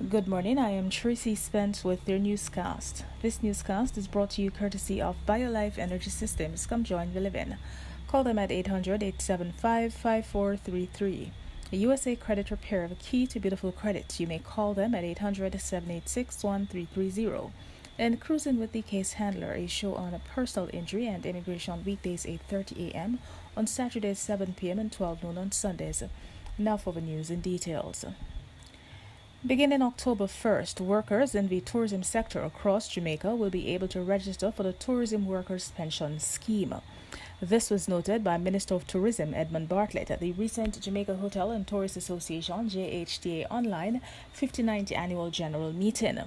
Good morning, I am Tracy Spence with your newscast. This newscast is brought to you courtesy of BioLife Energy Systems. Come join the living. Call them at 800-875-5433. A USA Credit Repair, the key to beautiful credit. You may call them at 800-786-1330. And Cruising with the Case Handler, a show on a personal injury and immigration weekdays 8:30 a.m. on Saturdays 7 p.m. and 12 noon on Sundays. Now for the news in details. Beginning October 1st, workers in the tourism sector across Jamaica will be able to register for the Tourism Workers Pension Scheme. This was noted by Minister of Tourism Edmund Bartlett at the recent Jamaica Hotel and Tourist Association JHTA Online 59th Annual General Meeting.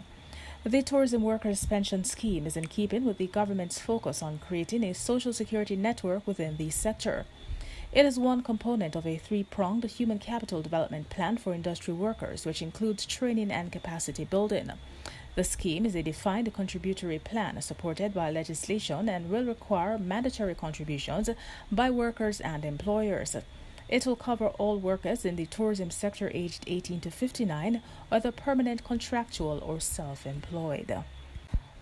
The Tourism Workers Pension Scheme is in keeping with the government's focus on creating a social security network within the sector. It is one component of a three-pronged human capital development plan for industry workers, which includes training and capacity building. The scheme is a defined contributory plan supported by legislation and will require mandatory contributions by workers and employers. It will cover all workers in the tourism sector aged 18 to 59, whether permanent, contractual, or self-employed.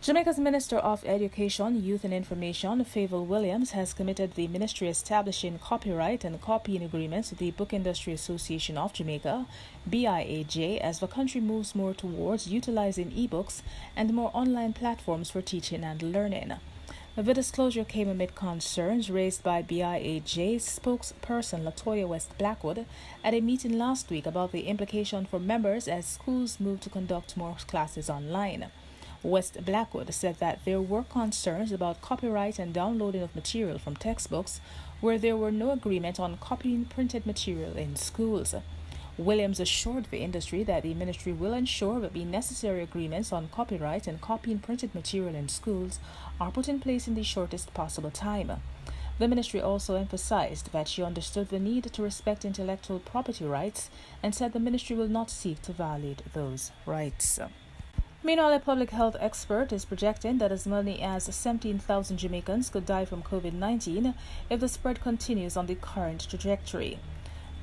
Jamaica's Minister of Education, Youth and Information, Favour Williams, has committed the ministry establishing copyright and copying agreements with the Book Industry Association of Jamaica, BIAJ, as the country moves more towards utilizing ebooks and more online platforms for teaching and learning. The disclosure came amid concerns raised by BIAJ's spokesperson Latoya West Blackwood at a meeting last week about the implication for members as schools move to conduct more classes online. West Blackwood said that there were concerns about copyright and downloading of material from textbooks where there were no agreement on copying printed material in schools. Williams assured the industry that the ministry will ensure that the necessary agreements on copyright and copying printed material in schools are put in place in the shortest possible time. The ministry also emphasized that she understood the need to respect intellectual property rights and said the ministry will not seek to violate those rights. Meanwhile, a public health expert is projecting that as many as 17,000 Jamaicans could die from COVID-19 if the spread continues on the current trajectory.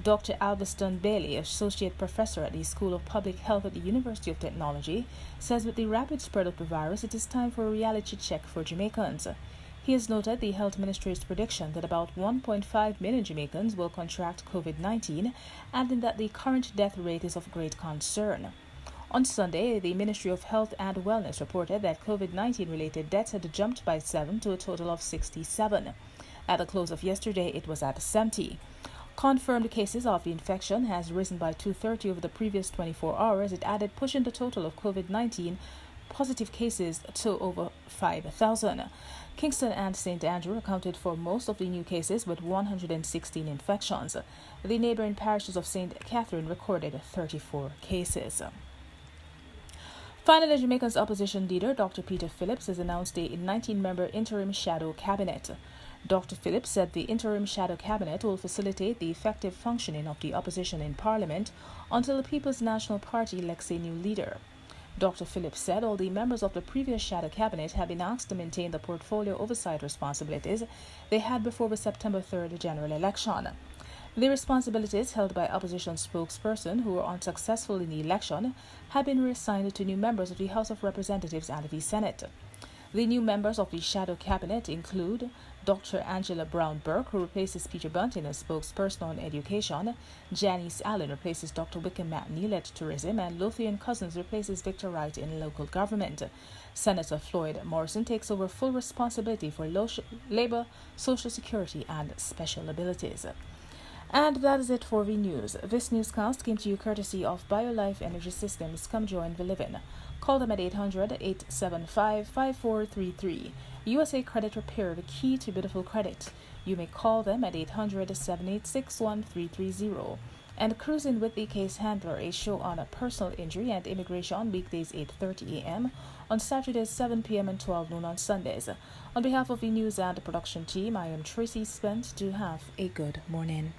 Dr. Alveston Bailey, Associate Professor at the School of Public Health at the University of Technology, says with the rapid spread of the virus, it is time for a reality check for Jamaicans. He has noted the Health Ministry's prediction that about 1.5 million Jamaicans will contract COVID-19, adding that the current death rate is of great concern. On Sunday, the Ministry of Health and Wellness reported that COVID-19 related deaths had jumped by 7 to a total of 67. At the close of yesterday, it was at 70. Confirmed cases of the infection has risen by 230 over the previous 24 hours. It added, pushing the total of COVID-19 positive cases to over 5,000. Kingston and St. Andrew accounted for most of the new cases with 116 infections. The neighboring parishes of St. Catherine recorded 34 cases. Finally, Jamaica's opposition leader, Dr. Peter Phillips, has announced a 19-member interim shadow cabinet. Dr. Phillips said the interim shadow cabinet will facilitate the effective functioning of the opposition in Parliament until the People's National Party elects a new leader. Dr. Phillips said all the members of the previous shadow cabinet have been asked to maintain the portfolio oversight responsibilities they had before the September 3rd general election. The responsibilities held by opposition spokesperson who were unsuccessful in the election have been reassigned to new members of the House of Representatives and the Senate. The new members of the shadow cabinet include Dr. Angela Brown-Burke, who replaces Peter Bunting as spokesperson on education, Janice Allen replaces Dr. Wickham McNeil at tourism, and Lothian Cousins replaces Victor Wright in local government. Senator Floyd Morrison takes over full responsibility for labor, social security, and special abilities. And that is it for the news. This newscast came to you courtesy of BioLife Energy Systems. Come join the living. Call them at 800-875-5433. USA Credit Repair, the key to beautiful credit. You may call them at 800-786-1330. And Cruising with the Case Handler, a show on a personal injury and immigration weekdays 8:30 a.m. on Saturdays 7 p.m. and 12 noon on Sundays. On behalf of the news and production team, I am Tracy Spence. Do have a good morning.